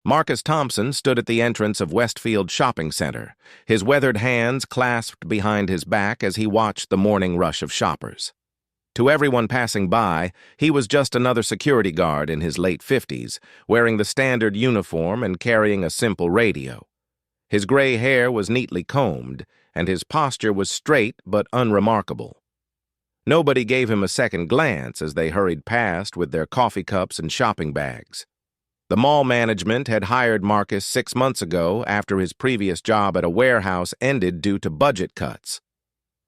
Marcus Thompson stood at the entrance of Westfield Shopping Center, his weathered hands clasped behind his back as he watched the morning rush of shoppers. To everyone passing by, he was just another security guard in his late 50s, wearing the standard uniform and carrying a simple radio. His gray hair was neatly combed, and his posture was straight but unremarkable. Nobody gave him a second glance as they hurried past with their coffee cups and shopping bags. The mall management had hired Marcus 6 months ago after his previous job at a warehouse ended due to budget cuts.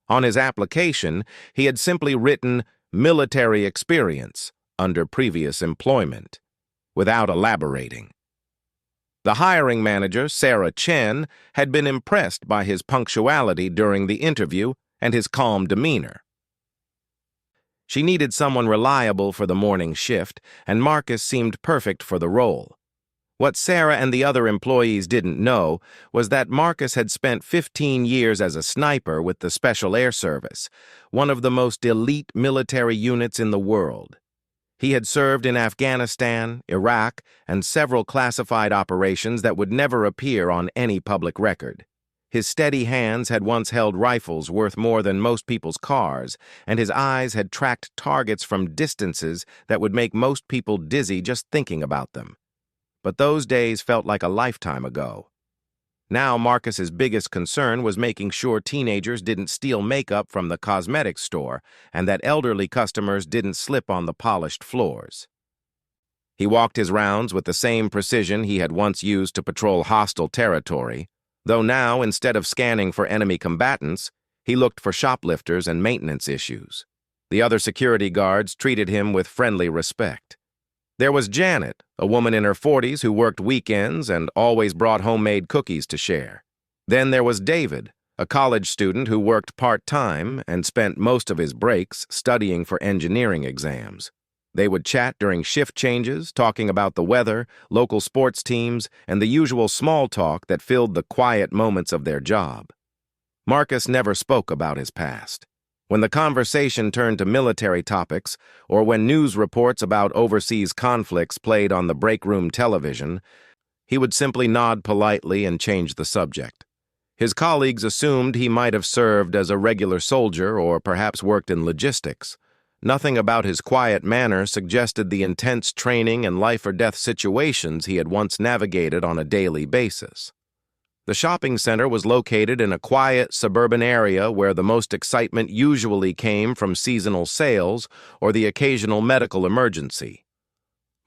On his application, he had simply written military experience under previous employment, without elaborating. The hiring manager, Sarah Chen, had been impressed by his punctuality during the interview and his calm demeanor. She needed someone reliable for the morning shift, and Marcus seemed perfect for the role. What Sarah and the other employees didn't know was that Marcus had spent 15 years as a sniper with the Special Air Service, one of the most elite military units in the world. He had served in Afghanistan, Iraq, and several classified operations that would never appear on any public record. His steady hands had once held rifles worth more than most people's cars, and his eyes had tracked targets from distances that would make most people dizzy just thinking about them. But those days felt like a lifetime ago. Now Marcus's biggest concern was making sure teenagers didn't steal makeup from the cosmetics store and that elderly customers didn't slip on the polished floors. He walked his rounds with the same precision he had once used to patrol hostile territory, though now, instead of scanning for enemy combatants, he looked for shoplifters and maintenance issues. The other security guards treated him with friendly respect. There was Janet, a woman in her 40s who worked weekends and always brought homemade cookies to share. Then there was David, a college student who worked part-time and spent most of his breaks studying for engineering exams. They would chat during shift changes, talking about the weather, local sports teams, and the usual small talk that filled the quiet moments of their job. Marcus never spoke about his past. When the conversation turned to military topics, or when news reports about overseas conflicts played on the break room television, he would simply nod politely and change the subject. His colleagues assumed he might have served as a regular soldier or perhaps worked in logistics. Nothing about his quiet manner suggested the intense training and life-or-death situations he had once navigated on a daily basis. The shopping center was located in a quiet suburban area where the most excitement usually came from seasonal sales or the occasional medical emergency.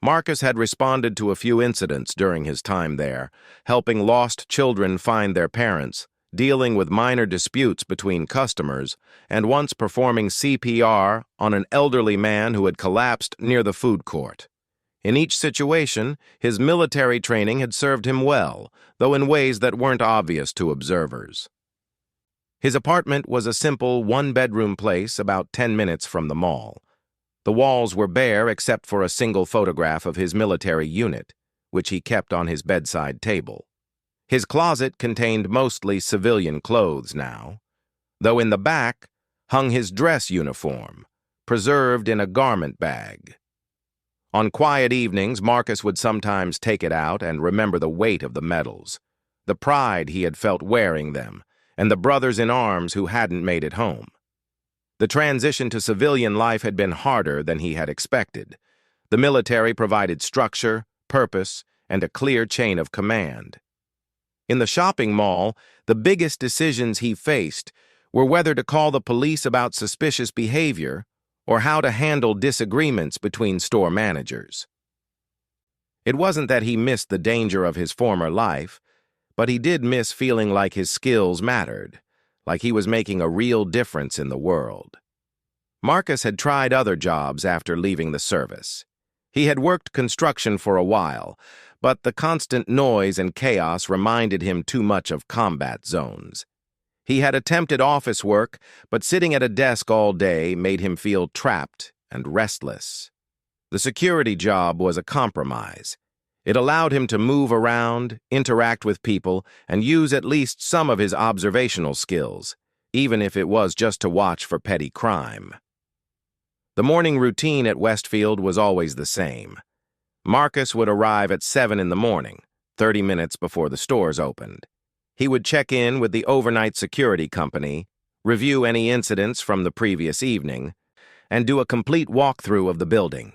Marcus had responded to a few incidents during his time there, helping lost children find their parents, dealing with minor disputes between customers, and once performing CPR on an elderly man who had collapsed near the food court. In each situation, his military training had served him well, though in ways that weren't obvious to observers. His apartment was a simple one-bedroom place about 10 minutes from the mall. The walls were bare except for a single photograph of his military unit, which he kept on his bedside table. His closet contained mostly civilian clothes now, though in the back hung his dress uniform, preserved in a garment bag. On quiet evenings, Marcus would sometimes take it out and remember the weight of the medals, the pride he had felt wearing them, and the brothers in arms who hadn't made it home. The transition to civilian life had been harder than he had expected. The military provided structure, purpose, and a clear chain of command. In the shopping mall, the biggest decisions he faced were whether to call the police about suspicious behavior or how to handle disagreements between store managers. It wasn't that he missed the danger of his former life, but he did miss feeling like his skills mattered, like he was making a real difference in the world. Marcus had tried other jobs after leaving the service. He had worked construction for a while, but the constant noise and chaos reminded him too much of combat zones. He had attempted office work, but sitting at a desk all day made him feel trapped and restless. The security job was a compromise. It allowed him to move around, interact with people, and use at least some of his observational skills, even if it was just to watch for petty crime. The morning routine at Westfield was always the same. Marcus would arrive at 7 in the morning, 30 minutes before the stores opened. He would check in with the overnight security company, review any incidents from the previous evening, and do a complete walkthrough of the building.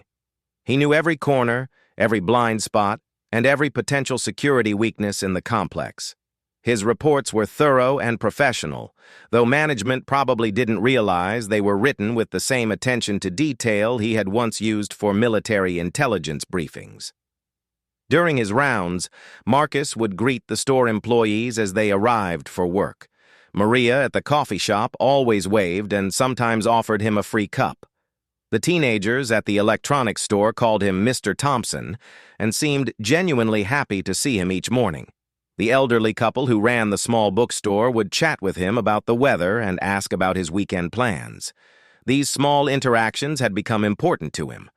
He knew every corner, every blind spot, and every potential security weakness in the complex. His reports were thorough and professional, though management probably didn't realize they were written with the same attention to detail he had once used for military intelligence briefings. During his rounds, Marcus would greet the store employees as they arrived for work. Maria at the coffee shop always waved and sometimes offered him a free cup. The teenagers at the electronics store called him Mr. Thompson and seemed genuinely happy to see him each morning. The elderly couple who ran the small bookstore would chat with him about the weather and ask about his weekend plans. These small interactions had become important to him,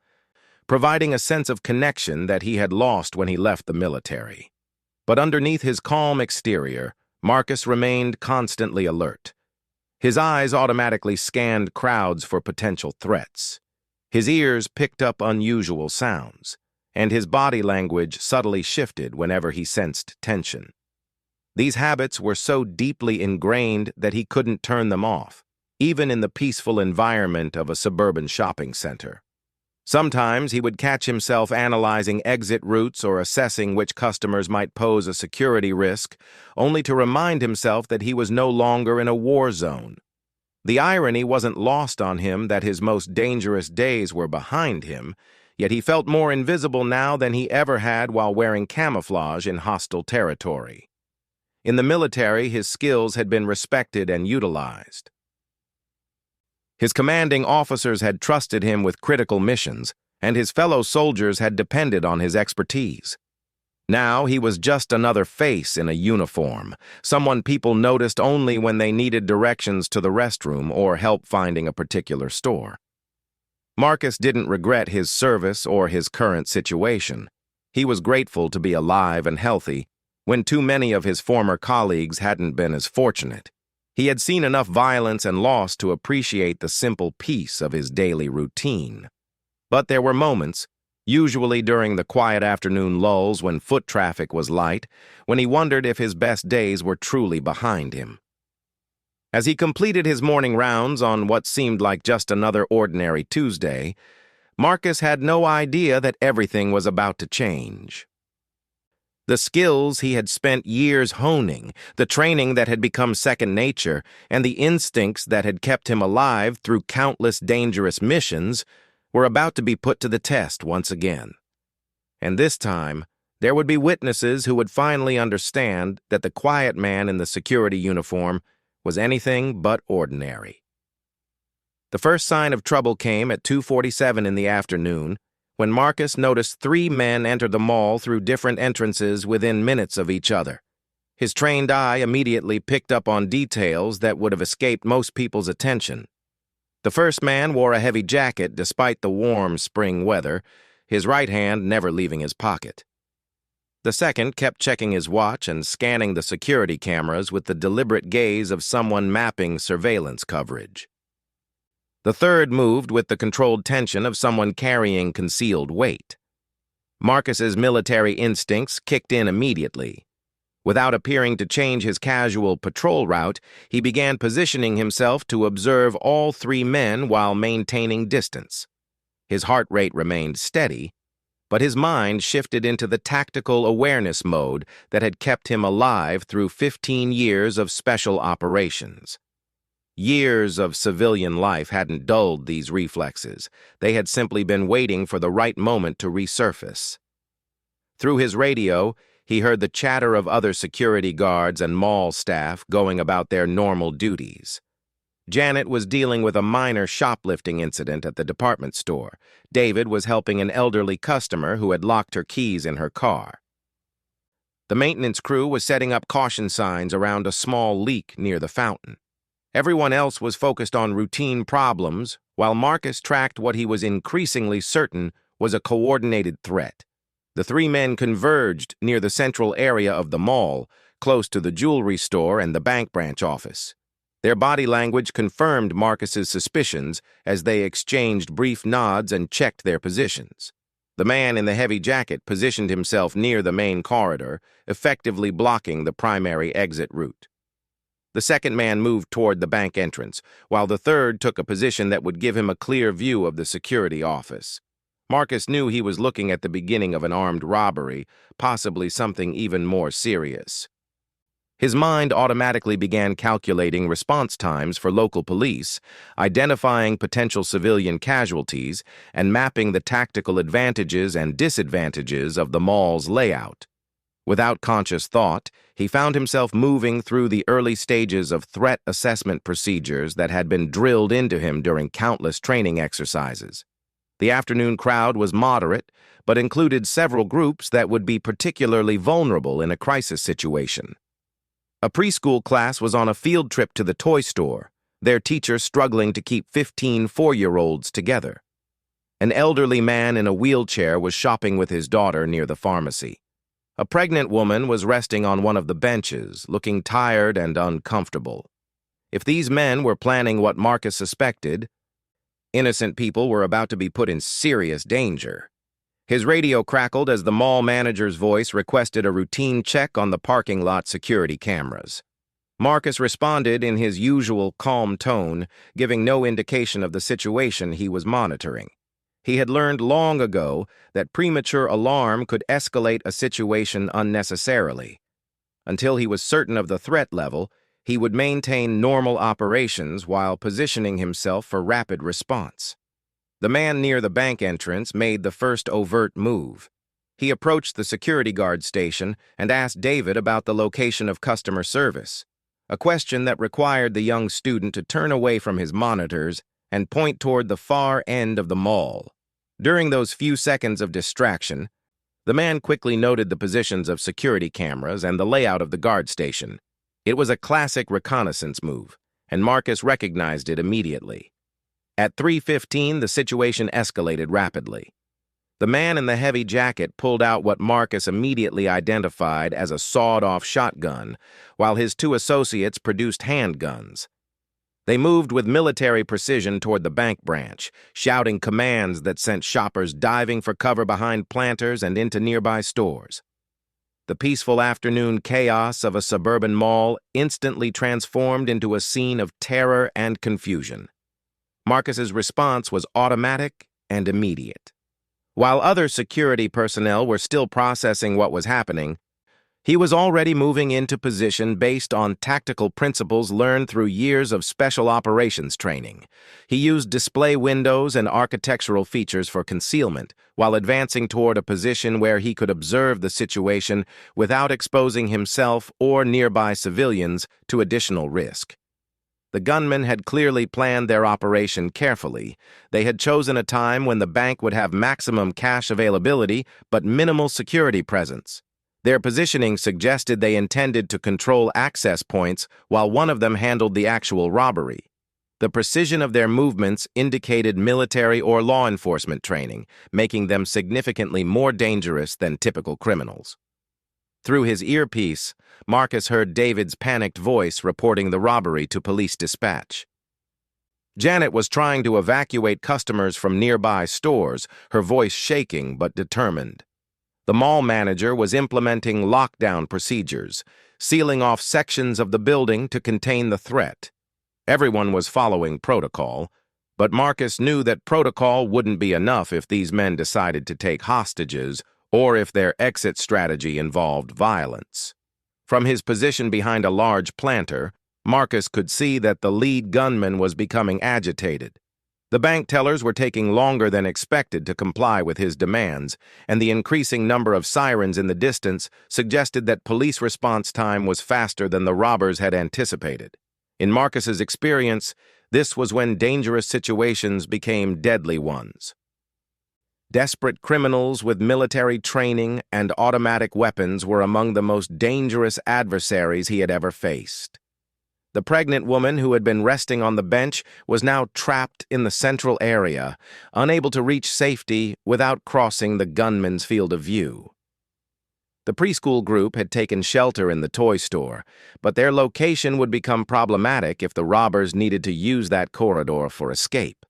providing a sense of connection that he had lost when he left the military. But underneath his calm exterior, Marcus remained constantly alert. His eyes automatically scanned crowds for potential threats. His ears picked up unusual sounds, and his body language subtly shifted whenever he sensed tension. These habits were so deeply ingrained that he couldn't turn them off, even in the peaceful environment of a suburban shopping center. Sometimes he would catch himself analyzing exit routes or assessing which customers might pose a security risk, only to remind himself that he was no longer in a war zone. The irony wasn't lost on him that his most dangerous days were behind him, yet he felt more invisible now than he ever had while wearing camouflage in hostile territory. In the military, his skills had been respected and utilized. His commanding officers had trusted him with critical missions, and his fellow soldiers had depended on his expertise. Now he was just another face in a uniform, someone people noticed only when they needed directions to the restroom or help finding a particular store. Marcus didn't regret his service or his current situation. He was grateful to be alive and healthy, when too many of his former colleagues hadn't been as fortunate. He had seen enough violence and loss to appreciate the simple peace of his daily routine. But there were moments, usually during the quiet afternoon lulls when foot traffic was light, when he wondered if his best days were truly behind him. As he completed his morning rounds on what seemed like just another ordinary Tuesday, Marcus had no idea that everything was about to change. The skills he had spent years honing, the training that had become second nature, and the instincts that had kept him alive through countless dangerous missions were about to be put to the test once again. And this time, there would be witnesses who would finally understand that the quiet man in the security uniform was anything but ordinary. The first sign of trouble came at 2:47 in the afternoon, when Marcus noticed 3 men enter the mall through different entrances within minutes of each other. His trained eye immediately picked up on details that would have escaped most people's attention. The first man wore a heavy jacket despite the warm spring weather, his right hand never leaving his pocket. The second kept checking his watch and scanning the security cameras with the deliberate gaze of someone mapping surveillance coverage. The third moved with the controlled tension of someone carrying concealed weight. Marcus's military instincts kicked in immediately. Without appearing to change his casual patrol route, he began positioning himself to observe all 3 men while maintaining distance. His heart rate remained steady, but his mind shifted into the tactical awareness mode that had kept him alive through 15 years of special operations. Years of civilian life hadn't dulled these reflexes. They had simply been waiting for the right moment to resurface. Through his radio, he heard the chatter of other security guards and mall staff going about their normal duties. Janet was dealing with a minor shoplifting incident at the department store. David was helping an elderly customer who had locked her keys in her car. The maintenance crew was setting up caution signs around a small leak near the fountain. Everyone else was focused on routine problems, while Marcus tracked what he was increasingly certain was a coordinated threat. The 3 men converged near the central area of the mall, close to the jewelry store and the bank branch office. Their body language confirmed Marcus's suspicions as they exchanged brief nods and checked their positions. The man in the heavy jacket positioned himself near the main corridor, effectively blocking the primary exit route. The second man moved toward the bank entrance, while the third took a position that would give him a clear view of the security office. Marcus knew he was looking at the beginning of an armed robbery, possibly something even more serious. His mind automatically began calculating response times for local police, identifying potential civilian casualties, and mapping the tactical advantages and disadvantages of the mall's layout. Without conscious thought, he found himself moving through the early stages of threat assessment procedures that had been drilled into him during countless training exercises. The afternoon crowd was moderate, but included several groups that would be particularly vulnerable in a crisis situation. A preschool class was on a field trip to the toy store, their teacher struggling to keep 15 four-year-olds together. An elderly man in a wheelchair was shopping with his daughter near the pharmacy. A pregnant woman was resting on one of the benches, looking tired and uncomfortable. If these men were planning what Marcus suspected, innocent people were about to be put in serious danger. His radio crackled as the mall manager's voice requested a routine check on the parking lot security cameras. Marcus responded in his usual calm tone, giving no indication of the situation he was monitoring. He had learned long ago that premature alarm could escalate a situation unnecessarily. Until he was certain of the threat level, he would maintain normal operations while positioning himself for rapid response. The man near the bank entrance made the first overt move. He approached the security guard station and asked David about the location of customer service, a question that required the young student to turn away from his monitors and point toward the far end of the mall. During those few seconds of distraction, the man quickly noted the positions of security cameras and the layout of the guard station. It was a classic reconnaissance move, and Marcus recognized it immediately. At 3:15, the situation escalated rapidly. The man in the heavy jacket pulled out what Marcus immediately identified as a sawed-off shotgun, while his two associates produced handguns. They moved with military precision toward the bank branch, shouting commands that sent shoppers diving for cover behind planters and into nearby stores. The peaceful afternoon chaos of a suburban mall instantly transformed into a scene of terror and confusion. Marcus's response was automatic and immediate. While other security personnel were still processing what was happening, he was already moving into position based on tactical principles learned through years of special operations training. He used display windows and architectural features for concealment, while advancing toward a position where he could observe the situation without exposing himself or nearby civilians to additional risk. The gunmen had clearly planned their operation carefully. They had chosen a time when the bank would have maximum cash availability but minimal security presence. Their positioning suggested they intended to control access points while one of them handled the actual robbery. The precision of their movements indicated military or law enforcement training, making them significantly more dangerous than typical criminals. Through his earpiece, Marcus heard David's panicked voice reporting the robbery to police dispatch. Janet was trying to evacuate customers from nearby stores, her voice shaking but determined. The mall manager was implementing lockdown procedures, sealing off sections of the building to contain the threat. Everyone was following protocol, but Marcus knew that protocol wouldn't be enough if these men decided to take hostages or if their exit strategy involved violence. From his position behind a large planter, Marcus could see that the lead gunman was becoming agitated. The bank tellers were taking longer than expected to comply with his demands, and the increasing number of sirens in the distance suggested that police response time was faster than the robbers had anticipated. In Marcus's experience, this was when dangerous situations became deadly ones. Desperate criminals with military training and automatic weapons were among the most dangerous adversaries he had ever faced. The pregnant woman who had been resting on the bench was now trapped in the central area, unable to reach safety without crossing the gunman's field of view. The preschool group had taken shelter in the toy store, but their location would become problematic if the robbers needed to use that corridor for escape.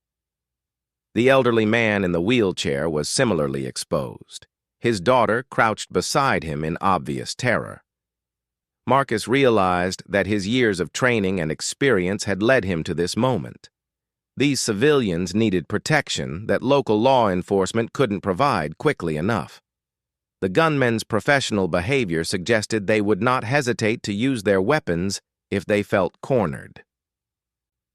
The elderly man in the wheelchair was similarly exposed. His daughter crouched beside him in obvious terror. Marcus realized that his years of training and experience had led him to this moment. These civilians needed protection that local law enforcement couldn't provide quickly enough. The gunmen's professional behavior suggested they would not hesitate to use their weapons if they felt cornered.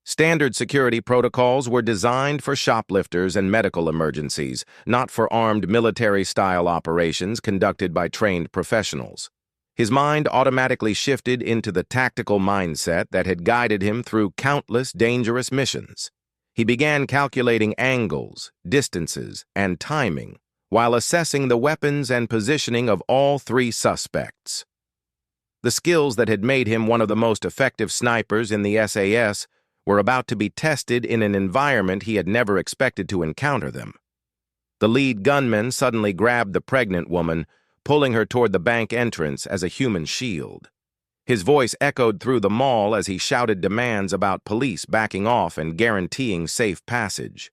Standard security protocols were designed for shoplifters and medical emergencies, not for armed military-style operations conducted by trained professionals. His mind automatically shifted into the tactical mindset that had guided him through countless dangerous missions. He began calculating angles, distances, and timing, while assessing the weapons and positioning of all three suspects. The skills that had made him one of the most effective snipers in the SAS were about to be tested in an environment he had never expected to encounter them. The lead gunman suddenly grabbed the pregnant woman, pulling her toward the bank entrance as a human shield. His voice echoed through the mall as he shouted demands about police backing off and guaranteeing safe passage.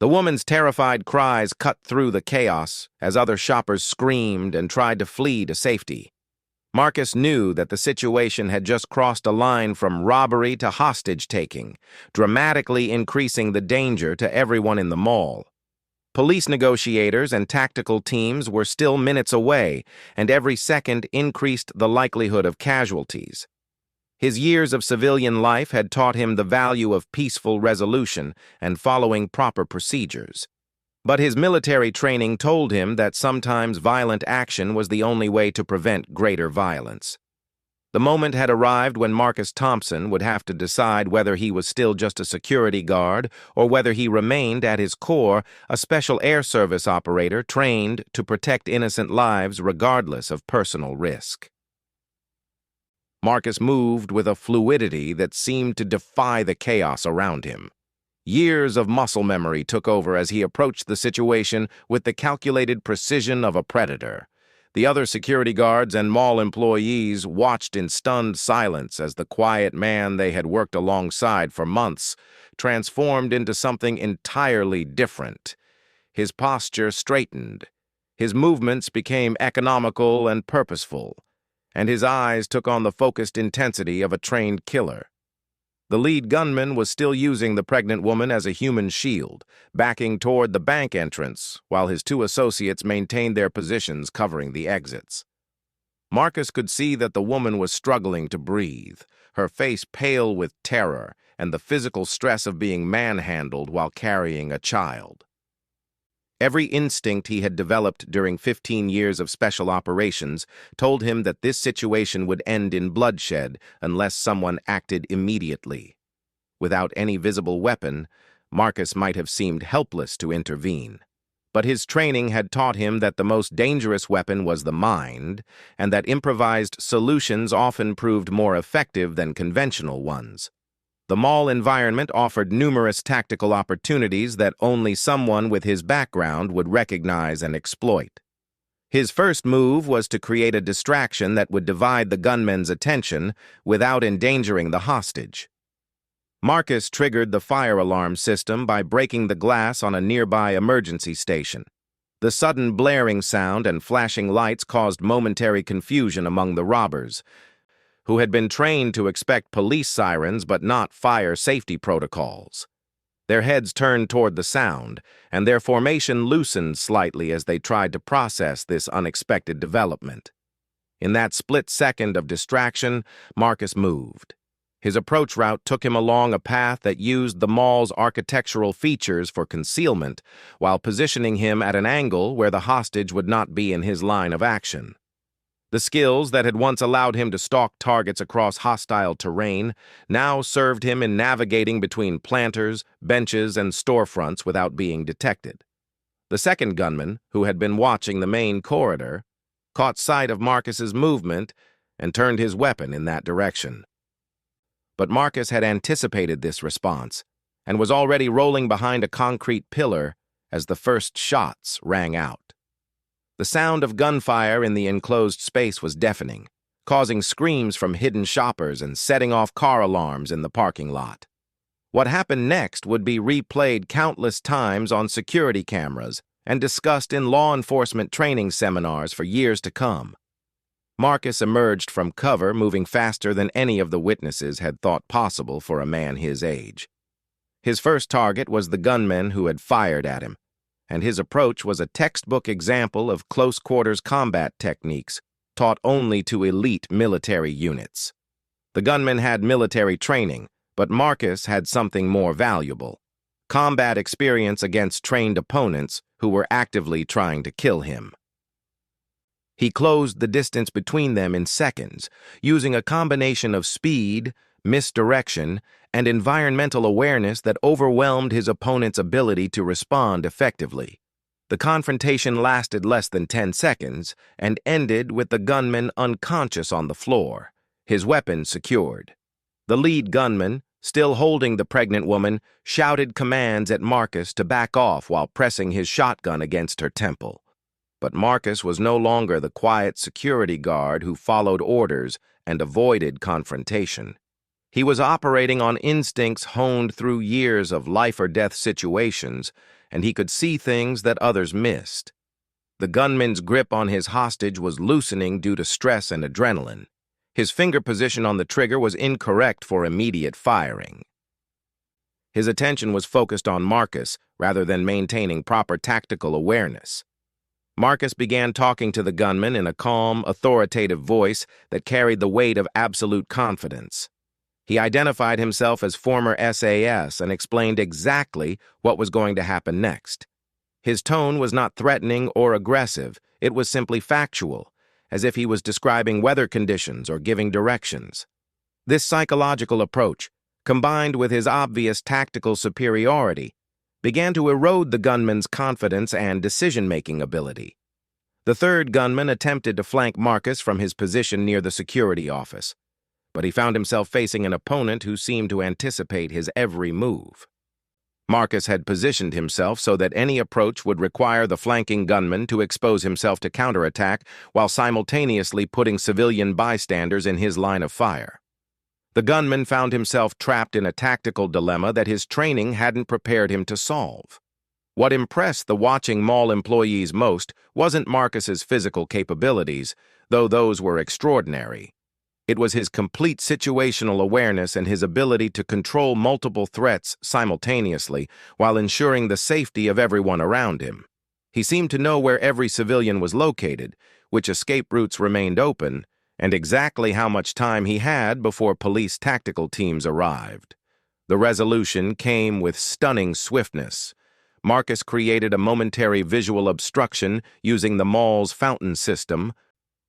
The woman's terrified cries cut through the chaos as other shoppers screamed and tried to flee to safety. Marcus knew that the situation had just crossed a line from robbery to hostage-taking, dramatically increasing the danger to everyone in the mall. Police negotiators and tactical teams were still minutes away, and every second increased the likelihood of casualties. His years of civilian life had taught him the value of peaceful resolution and following proper procedures. But his military training told him that sometimes violent action was the only way to prevent greater violence. The moment had arrived when Marcus Thompson would have to decide whether he was still just a security guard or whether he remained at his core a special air service operator trained to protect innocent lives regardless of personal risk. Marcus moved with a fluidity that seemed to defy the chaos around him. Years of muscle memory took over as he approached the situation with the calculated precision of a predator. The other security guards and mall employees watched in stunned silence as the quiet man they had worked alongside for months transformed into something entirely different. His posture straightened, his movements became economical and purposeful, and his eyes took on the focused intensity of a trained killer. The lead gunman was still using the pregnant woman as a human shield, backing toward the bank entrance, while his two associates maintained their positions covering the exits. Marcus could see that the woman was struggling to breathe, her face pale with terror and the physical stress of being manhandled while carrying a child. Every instinct he had developed during 15 years of special operations told him that this situation would end in bloodshed unless someone acted immediately. Without any visible weapon, Marcus might have seemed helpless to intervene. But his training had taught him that the most dangerous weapon was the mind, and that improvised solutions often proved more effective than conventional ones. The mall environment offered numerous tactical opportunities that only someone with his background would recognize and exploit. His first move was to create a distraction that would divide the gunman's attention without endangering the hostage. Marcus triggered the fire alarm system by breaking the glass on a nearby emergency station. The sudden blaring sound and flashing lights caused momentary confusion among the robbers, who had been trained to expect police sirens but not fire safety protocols. Their heads turned toward the sound, and their formation loosened slightly as they tried to process this unexpected development. In that split second of distraction, Marcus moved. His approach route took him along a path that used the mall's architectural features for concealment, while positioning him at an angle where the hostage would not be in his line of action. The skills that had once allowed him to stalk targets across hostile terrain now served him in navigating between planters, benches, and storefronts without being detected. The second gunman, who had been watching the main corridor, caught sight of Marcus's movement and turned his weapon in that direction. But Marcus had anticipated this response and was already rolling behind a concrete pillar as the first shots rang out. The sound of gunfire in the enclosed space was deafening, causing screams from hidden shoppers and setting off car alarms in the parking lot. What happened next would be replayed countless times on security cameras and discussed in law enforcement training seminars for years to come. Marcus emerged from cover, moving faster than any of the witnesses had thought possible for a man his age. His first target was the gunman who had fired at him, and his approach was a textbook example of close-quarters combat techniques taught only to elite military units. The gunman had military training, but Marcus had something more valuable: combat experience against trained opponents who were actively trying to kill him. He closed the distance between them in seconds, using a combination of speed, misdirection, and environmental awareness that overwhelmed his opponent's ability to respond effectively. The confrontation lasted less than 10 seconds and ended with the gunman unconscious on the floor, his weapon secured. The lead gunman, still holding the pregnant woman, shouted commands at Marcus to back off while pressing his shotgun against her temple. But Marcus was no longer the quiet security guard who followed orders and avoided confrontation. He was operating on instincts honed through years of life-or-death situations, and he could see things that others missed. The gunman's grip on his hostage was loosening due to stress and adrenaline. His finger position on the trigger was incorrect for immediate firing. His attention was focused on Marcus rather than maintaining proper tactical awareness. Marcus began talking to the gunman in a calm, authoritative voice that carried the weight of absolute confidence. He identified himself as former SAS and explained exactly what was going to happen next. His tone was not threatening or aggressive, it was simply factual, as if he was describing weather conditions or giving directions. This psychological approach, combined with his obvious tactical superiority, began to erode the gunman's confidence and decision-making ability. The third gunman attempted to flank Marcus from his position near the security office, but he found himself facing an opponent who seemed to anticipate his every move. Marcus had positioned himself so that any approach would require the flanking gunman to expose himself to counterattack while simultaneously putting civilian bystanders in his line of fire. The gunman found himself trapped in a tactical dilemma that his training hadn't prepared him to solve. What impressed the watching mall employees most wasn't Marcus's physical capabilities, though those were extraordinary. It was his complete situational awareness and his ability to control multiple threats simultaneously while ensuring the safety of everyone around him. He seemed to know where every civilian was located, which escape routes remained open, and exactly how much time he had before police tactical teams arrived. The resolution came with stunning swiftness. Marcus created a momentary visual obstruction using the mall's fountain system,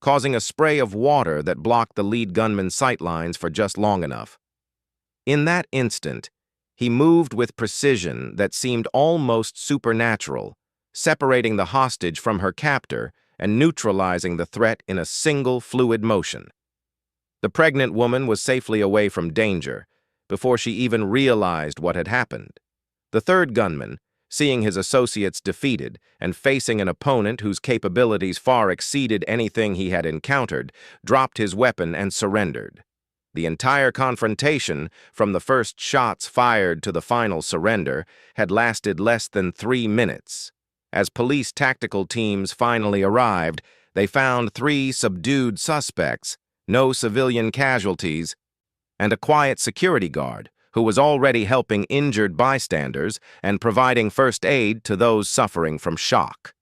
causing a spray of water that blocked the lead gunman's sightlines for just long enough. In that instant, he moved with precision that seemed almost supernatural, separating the hostage from her captor and neutralizing the threat in a single fluid motion. The pregnant woman was safely away from danger before she even realized what had happened. The third gunman, seeing his associates defeated and facing an opponent whose capabilities far exceeded anything he had encountered, dropped his weapon and surrendered. The entire confrontation, from the first shots fired to the final surrender, had lasted less than 3 minutes. As police tactical teams finally arrived, they found 3 subdued suspects, no civilian casualties, and a quiet security guard who was already helping injured bystanders and providing first aid to those suffering from shock.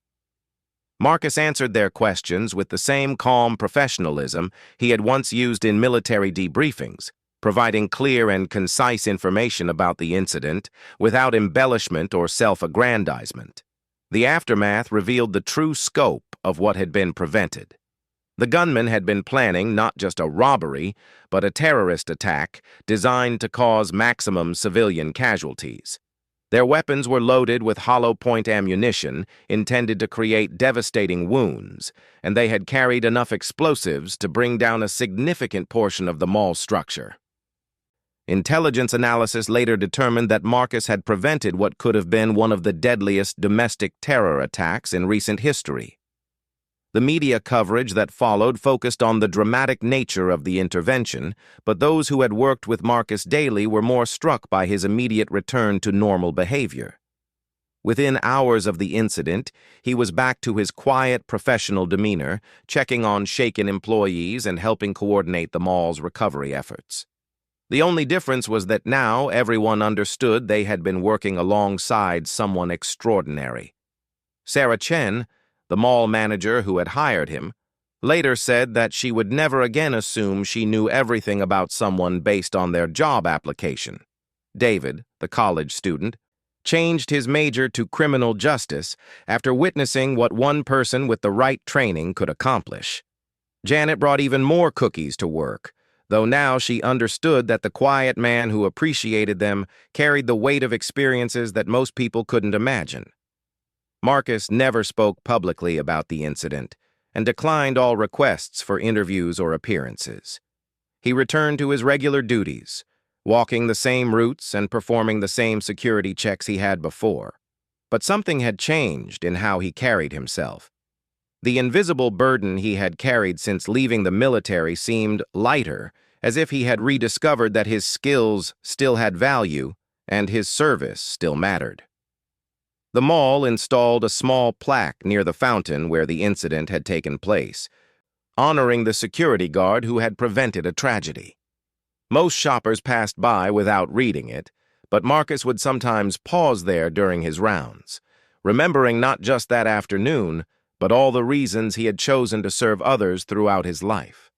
Marcus answered their questions with the same calm professionalism he had once used in military debriefings, providing clear and concise information about the incident without embellishment or self-aggrandizement. The aftermath revealed the true scope of what had been prevented. The gunman had been planning not just a robbery, but a terrorist attack designed to cause maximum civilian casualties. Their weapons were loaded with hollow-point ammunition intended to create devastating wounds, and they had carried enough explosives to bring down a significant portion of the mall structure. Intelligence analysis later determined that Marcus had prevented what could have been one of the deadliest domestic terror attacks in recent history. The media coverage that followed focused on the dramatic nature of the intervention, but those who had worked with Marcus daily were more struck by his immediate return to normal behavior. Within hours of the incident, he was back to his quiet, professional demeanor, checking on shaken employees and helping coordinate the mall's recovery efforts. The only difference was that now everyone understood they had been working alongside someone extraordinary. Sarah Chen, the mall manager who had hired him, later said that she would never again assume she knew everything about someone based on their job application. David, the college student, changed his major to criminal justice after witnessing what one person with the right training could accomplish. Janet brought even more cookies to work, though now she understood that the quiet man who appreciated them carried the weight of experiences that most people couldn't imagine. Marcus never spoke publicly about the incident and declined all requests for interviews or appearances. He returned to his regular duties, walking the same routes and performing the same security checks he had before. But something had changed in how he carried himself. The invisible burden he had carried since leaving the military seemed lighter, as if he had rediscovered that his skills still had value and his service still mattered. The mall installed a small plaque near the fountain where the incident had taken place, honoring the security guard who had prevented a tragedy. Most shoppers passed by without reading it, but Marcus would sometimes pause there during his rounds, remembering not just that afternoon, but all the reasons he had chosen to serve others throughout his life.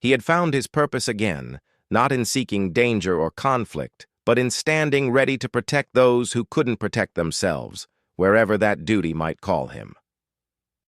He had found his purpose again, not in seeking danger or conflict, but in standing ready to protect those who couldn't protect themselves, wherever that duty might call him.